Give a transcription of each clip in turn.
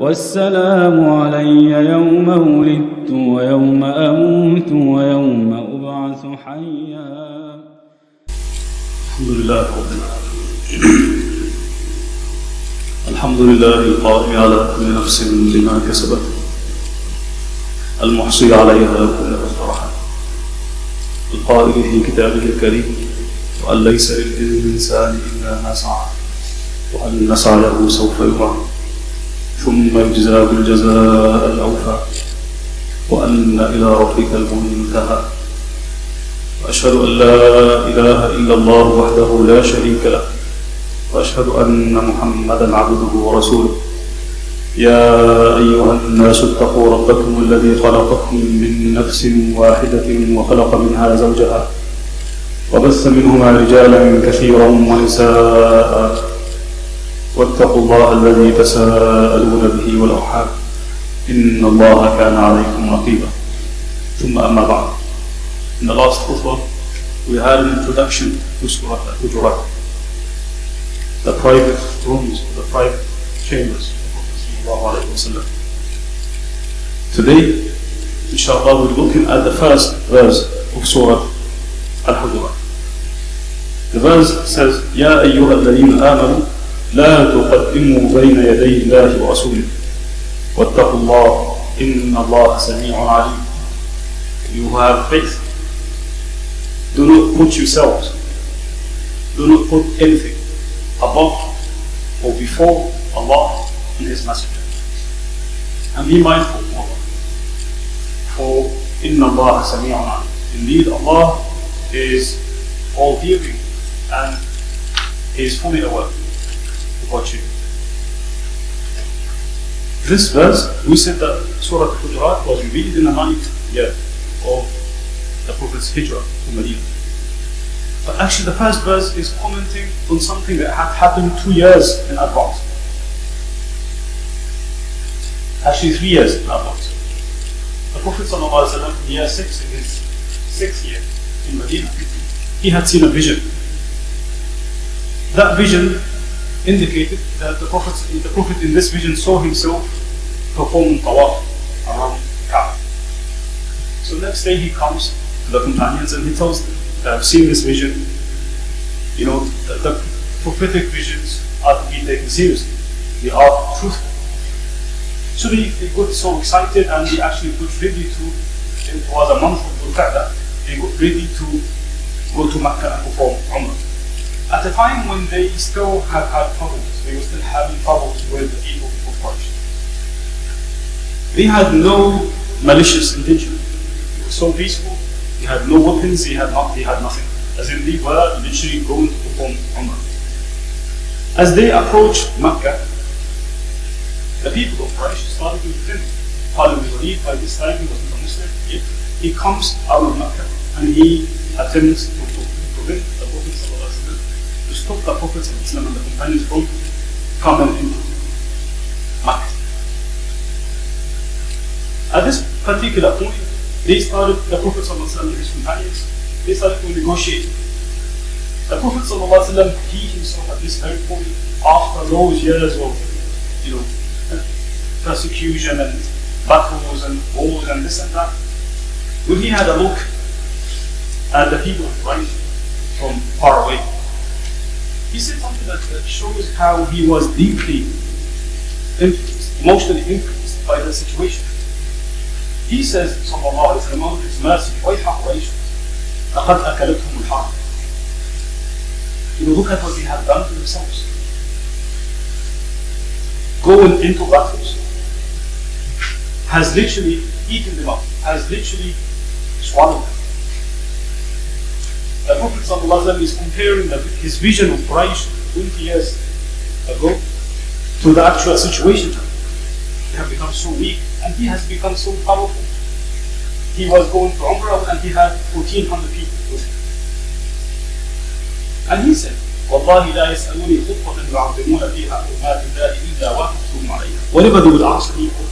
والسلام علي يوم ولدت ويوم أموت ويوم أبعث حيا. الحمد لله رب العالمين. الحمد لله القائم على كل نفس بما كسبت، المحصي عليها كل مفرحة، القائل في كتابه الكريم: وأن ليس للإنسان إلا ما سعى وأن سعيه سوف يرى ثم يجزاه الجزاء الأوفى وأن إلى ربك المنتهى. وأشهد أن لا إله إلا الله وحده لا شريك له، وأشهد أن محمدا عبده ورسوله. يا أيها الناس اتقوا ربكم الذي خلقكم من نفس واحدة وخلق منها زوجها وبث منهما رجالا كثيرا ونساء، واتقوا الله الذي تساءلون به والأرحام إن الله كان عليكم رقيبا. ثم أما بعد. In the last khutbah we had an introduction to Surah Al-Hujurat, the private rooms, the private chambers of the Prophet. Today, inshallah, we're looking at the first verse of Surah Al-Hujurat. The verse says: يا أيها الذين آمنوا لا تقدموا بين يدي الله ورسوله واتقوا الله إن الله سميع عليم. You who have faith, do not put yourselves, do not put anything above or before Allah and His Messenger, and be mindful of Allah. For inna Allah sami'un alim. Indeed, Allah is all hearing and is fully aware of what you do. This verse, we said that Surah Al-Hujurat was revealed in the 9th year of the Prophet's Hijrah to Medina. But actually the first verse is commenting on something that had happened 2 years in advance. Actually 3 years in advance. The Prophet ﷺ, in year 6, in his 6th year in Medina, he had seen a vision. That vision indicated that the Prophet in this vision saw himself performing tawaf around Kaaba. So next day he comes to the companions and he tells them that I've seen this vision. You know, the prophetic visions are to be taken seriously. They are truthful. So they got so excited and they actually got ready to, it was a month of Dhul-Qa'dah, they got ready to go to Mecca and perform Umrah. At a time when they still had troubles, they were still having troubles with the people of Quraysh. They had no malicious intention. They were so peaceful. They had no weapons. They had nothing. As in, they were literally going to perform Umrah. As they approached Mecca, the people of Quraysh started to defend. Khalid bin Walid, by this time, he was not a Muslim yet. He comes out of Mecca and he attempts to prevent the Prophet to stop the Prophet and the companions from coming into Mecca. At this particular point, the Prophet and his companions, they started to negotiate. The Prophet he himself at this very point, after those years of persecution and battles and wars and this and that, when he had a look at the people of Quraysh from far away, he said something that shows how he was deeply influenced, emotionally influenced by the situation. He says, sallallahu alayhi wa sallam, His mercy, وَيْحَ قُرَيْشٌ لَقَدْ أَكَلَتْهُمُ الْحَرْبُ. Look at what they have done to themselves. Going into battles has literally eaten them up, has literally swallowed them. The Prophet ﷺ is comparing his vision of Quraysh 20 years ago to the actual situation. They have become so weak and he has become so powerful. He was going to Umrah and he had 1,400 people with him. And he said, وَاللَّهِ لَا يَسْأَلُونِي خُطْبَةً يُعَظِّمُونَ فِيهَا حُرُمَاتِ اللَّهِ إِلَّا وَأَخْذُهُمْ عَلَيْهَا. Whatever they would ask me for,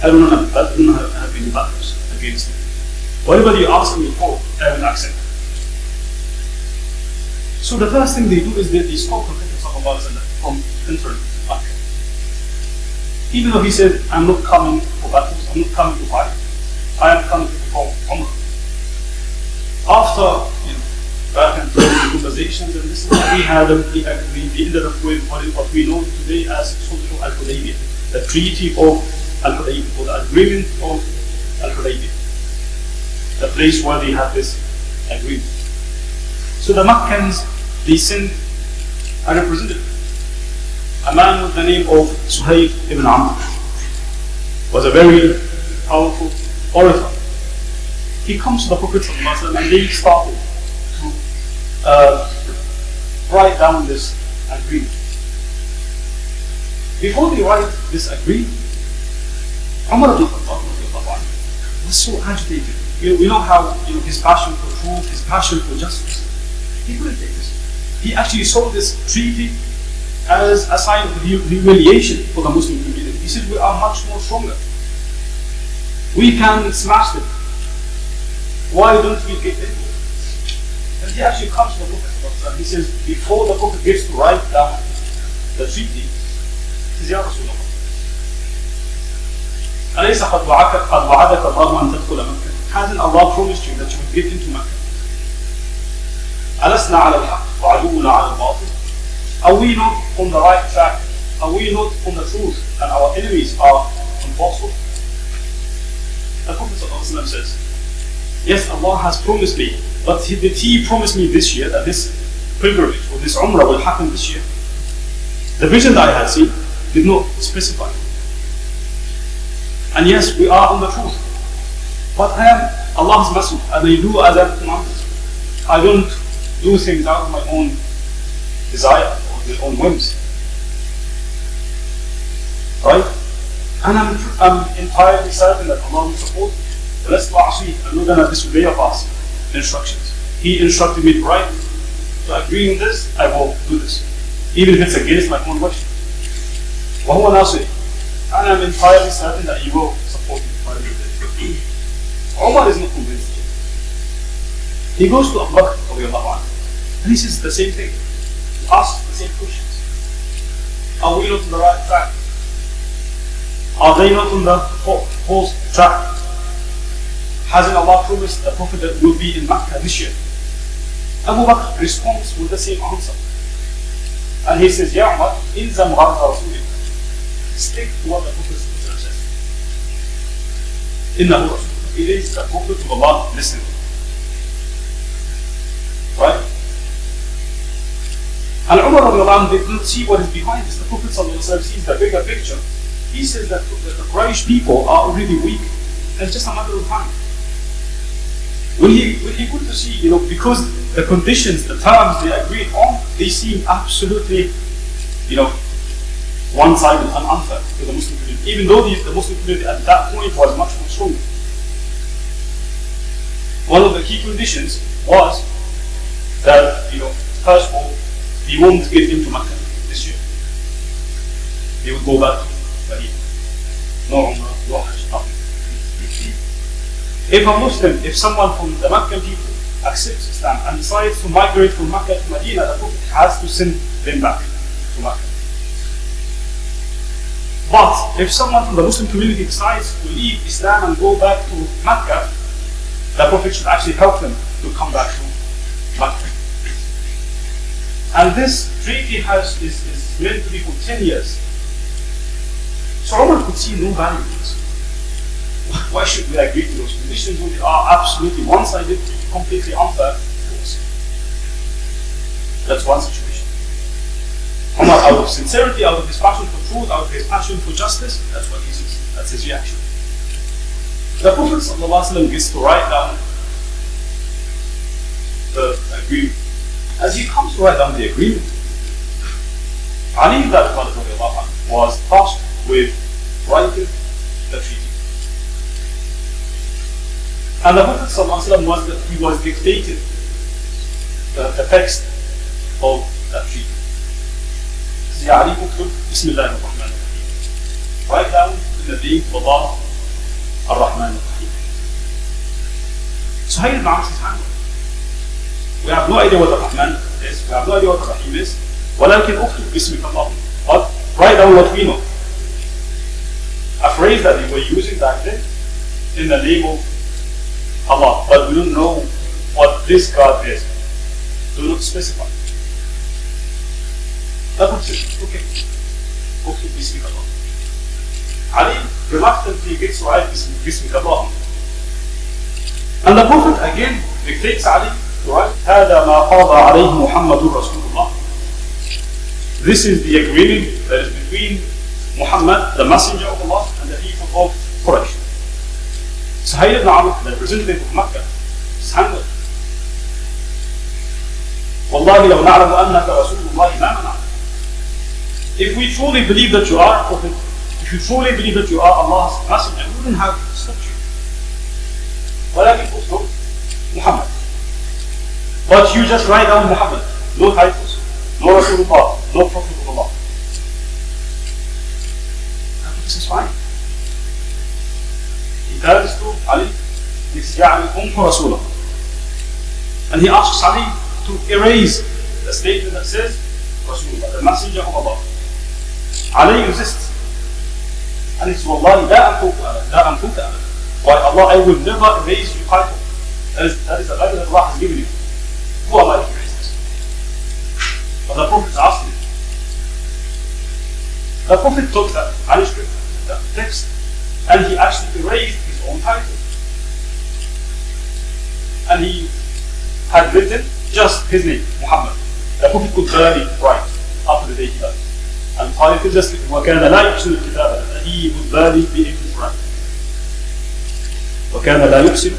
I do not have any battles against them. Whatever you ask me for, I will accept. So the first thing they do is they stop the Prophet from entering Makkah. Even though he said, I'm not coming for battles, I'm not coming to fight, I am coming to perform Umrah. After back and forth conversations and this, we ended up with what we know today as Sulh al-Hudaybiyah, the Treaty of Al-Hudaybiyah, or the Agreement of Al-Hudaybiyah, the place where they had this agreement. So the Meccans, they sent a representative, a man with the name of Suhaib ibn Amr, was a very powerful orator. He comes to the Prophet ﷺ and they started to write down this agreement. Before they write this agreement, Umar ibn Khattab was so agitated. We know how his passion for truth, his passion for justice. He couldn't take this. He actually saw this treaty as a sign of humiliation for the Muslim community. He said, we are much more stronger. We can smash them. Why don't we get into it? And he actually comes to the Prophet and he says, before the Prophet gets to write down the treaty, he says, Ya Rasulullah, أليس قد وعدك الله أن تدخل مكة? Hasn't Allah promised you that you will get into Mecca? ألسنا على الحق وعدونا على الباطل? Are we not on the right track? Are we not on the truth? And our enemies are on falsehood? The Prophet ﷺ says, yes, Allah has promised me, but did He promise me this year that this pilgrimage or this Umrah will happen this year? The vision that I had seen did not specify. And yes, we are on the truth. But I am Allah's messenger and I do as I'm commanded. I don't do things out of my own desire or my own whims. Right? And I'm entirely certain that Allah will support me. Let's I'm not going to disobey Allah's instructions. He instructed me to write. To agree on this, I will do this. Even if it's against my own wish. وهو ناصري. And I'm entirely certain that He will support me. Umar is not convinced yet. He goes to Abu Bakr and he says the same thing. He asks the same questions. Are we not on the right track? Are they not on the false track? Hasn't Allah promised the Prophet that will be in Mecca this year? Abu Bakr responds with the same answer. And he says, Ya Umar, ilzam gharza Rasulillah. Stick to what the Prophet says. Innahu Rasul. It is the Prophet of Allah listening. Right? And Umar did not see what is behind this. The Prophet sees the bigger picture. He says that the Quraysh people are already weak and just a matter of time. When he got to see, because the conditions, the terms they agreed on, they seem absolutely, one-sided and unfair to the Muslim community. Even though the Muslim community at that point was much more stronger. One of the key conditions was that, first of all, he won't get into Mecca this year. He would go back to Medina. No Umrah, no Hajj, nothing. If a Muslim, if someone from the Meccan people accepts Islam and decides to migrate from Mecca to Medina, the Prophet has to send them back to Mecca. But if someone from the Muslim community decides to leave Islam and go back to Mecca, the Prophet should actually help them to come back to Mecca. And this treaty is meant to be for 10 years. So Umar could see no value in this. Why should we agree to those conditions when they are absolutely one-sided, completely unfair to us? That's one situation. Umar, out of sincerity, out of his passion for truth, out of his passion for justice, that's what he says. That's his reaction. The Prophet ﷺ gets to write down the agreement. As he comes to write down the agreement, Ali ibn Abi Talib was tasked with writing the treaty. And the Prophet ﷺ was dictated the text of that treaty. Ya Ali, uktub Bismillah ar-Rahman ar-Rahim. Write down in the name of Allah ar-Rahman ar-Rahim. So Suhaib ibn Amr says, we have no idea what ar-Rahman is, we have no idea what ar-Rahim is, ولكن اكتب باسمك اللهم. But write down what we know. phrase that they were using back then in the name of Allah, but we don't know what this God is. Do not specify. That was it. Okay. Okay, Bismillah. Ali reluctantly gets right, Bismillah. And the Prophet again dictates Ali to write, هذا ما قضى عليه محمد رسول الله. This is the agreement that is between Muhammad, the messenger of Allah, and the people of Quraysh. Suhail ibn Amr, the representative of Makkah, is handled. والله لو نعلم أنك رسول الله ما منعنا. If we truly believe that you are a prophet, if you truly believe that you are Allah's messenger, we wouldn't have stopped you. ولكن اكتب Muhammad. But you just write down Muhammad, no titles, no Rasulullah, no Prophet of Allah. This is fine. He tells to Ali, this يعني أمك رسوله. And he asks Ali to erase the statement that says Rasulullah, the messenger of Allah. Ali insists. And he says, Wallahi, la anfuka abada. Why Allah, I will never erase your title. That is the title that Allah has given you. Who am I to erase this? But the Prophet asked him. The Prophet took that manuscript, that text, and he actually erased his own title. And he had written just his name, Muhammad. The Prophet could barely write after the day he died. And title just وَكَانَ لَا يُحْسِنُ الْكِتَابَ. He would barely be able to write. وَكَانَ لَا يُحْسِنُ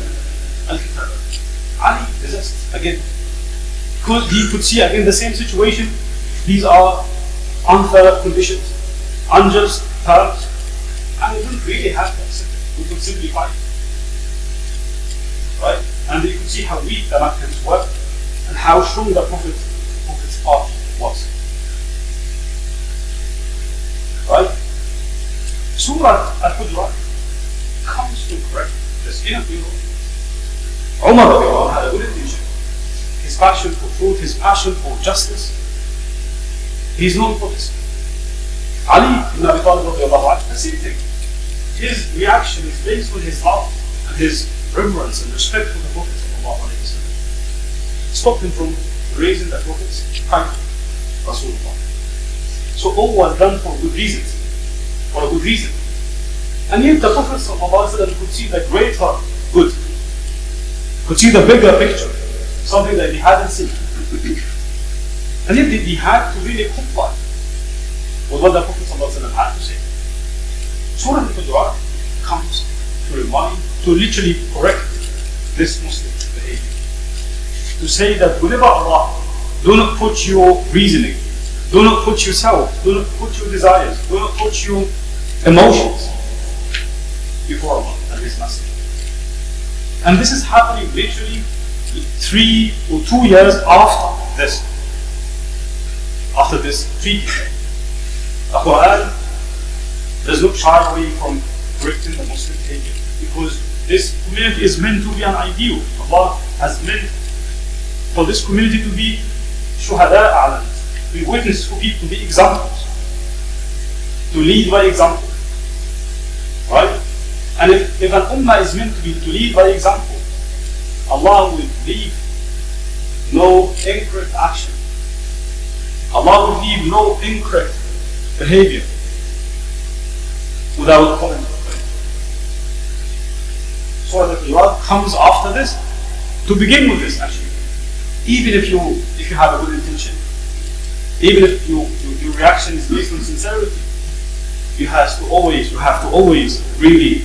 الْكِتَابَ. Ali resists again. Because he could see again the same situation. These are unfair conditions, unjust terms, and we don't really have to accept it. We could simply fight. Right? And you could see how weak the Meccans were and how strong the Prophet's party was. Right? Surah Al-Hujurat comes to correct this inner evil. Umar had a good intention. His passion for truth, his passion for justice, he is known for this. Ali ibn Abi Talib, the same thing. His reaction is based on his love and his reverence and respect for the Prophet. Stopped him from raising the Prophet's title, Rasulullah. So all was done for good reasons, for a good reason. And yet the Prophet could see the greater good, could see the bigger picture, something that he hadn't seen. And yet he had to really comply with what the Prophet had to say. Surah Al-Hujurat comes to remind, to literally correct this Muslim behavior. To say that whenever Allah, do not put your reasoning, do not put yourself, do not put your desires, do not put your emotions before Allah and His Messenger. And this is happening literally 3 or 2 years after this treaty. The Quran does not shy away from correcting the Muslim behavior, because this community is meant to be an ideal. Allah has meant for this community to be shuhada a'lam, to be witness for people, to be examples, to lead by example. Right? And if an ummah is meant to lead by example, Allah will leave no incorrect action. Allah will leave no incorrect behavior without comment. So that Allah comes after this to begin with this actually. Even if you have a good intention, even if your reaction is based on sincerity, you have to always really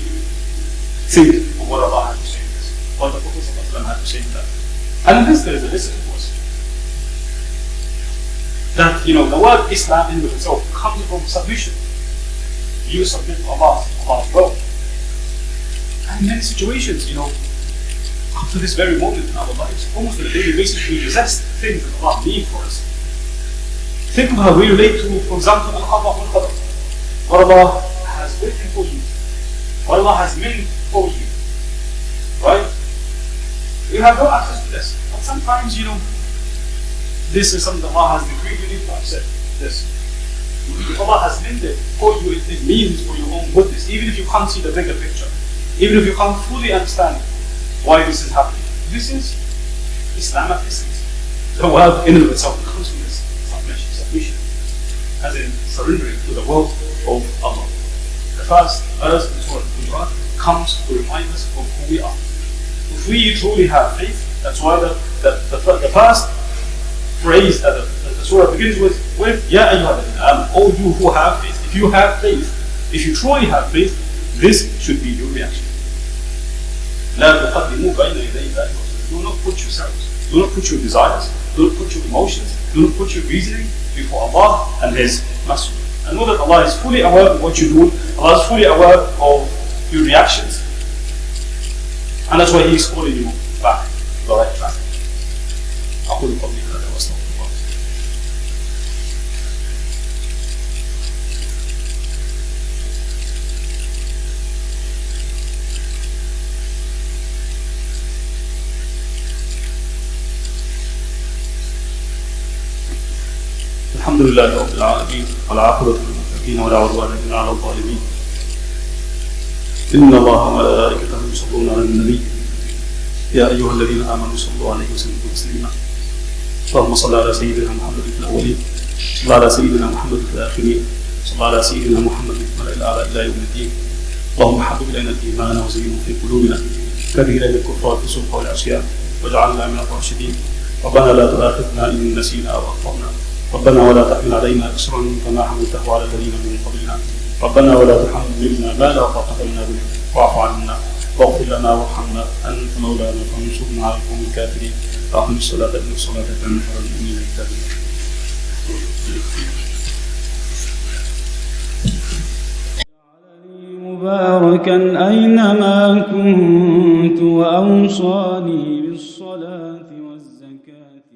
think of what Allah had to say in this, what the Prophet ﷺ had to say in that. And in this there is a lesson for us. That the word Islam in itself comes from submission. You submit to Allah's will. And in many situations, up to this very moment in our lives, almost on a daily basis, we resist things that Allah means for us. Think of how we relate to, for example, al-qada wal-qadar. What Allah has written for you, what Allah has meant for you. Right? You have no access to this. But sometimes, this is something that Allah has decreed, you need to accept this. Allah has meant it for you, it means for your own goodness, even if you can't see the bigger picture, even if you can't fully understand why this is happening. This is Islamic essence. The word in and of itself comes from this submission, as in surrendering to the will of Allah. The first verse in Surah Al-Quran comes to remind us of who we are. If we truly have faith, that's why the first phrase that the surah begins with Ya ayyuhalladhina, all you who have faith. If you have faith, if you truly have faith, this should be your reaction. لا تقدموا بين يدي الله ورسوله. Do not put yourselves, do not put your desires, do not put your emotions, do not put your reasoning before Allah and His Masjid. And know that Allah is fully aware of what you do, Allah is fully aware of your reactions. And that's why He is calling you back to the right track. أقول قولي هذا وأستغفر الله. الحمد لله رب العالمين والعاقبة للمتقين ولا عدوان إلا على الظالمين. إن الله وملائكته يصلون على النبي يا أيها الذين آمنوا صلوا عليه وسلموا تسليما. اللهم صل على سيدنا محمد في الأولين، صل على سيدنا محمد في الآخرين، صل على سيدنا محمد في الملأ الأعلى إلى يوم الدين. اللهم حبب إلينا الإيمان وزينه في قلوبنا، كره إلينا الكفر والفسوق والعصيان واجعلنا من الراشدين. ربنا لا تؤاخذنا إن نسينا أو أخطأنا، ربنا ولا تحمل علينا إصرا كما حملته على الذين من قبلنا، ربنا ولا تحملنا ما لا طاقة لنا به، واعف عنا واغفر لنا وارحمنا أنت مولانا فانصرنا على القوم الكافرين. أقم الصلاة إن الصلاة كانت على المؤمنين كتابا. مباركا أينما كنت وأوصاني بالصلاة والزكاة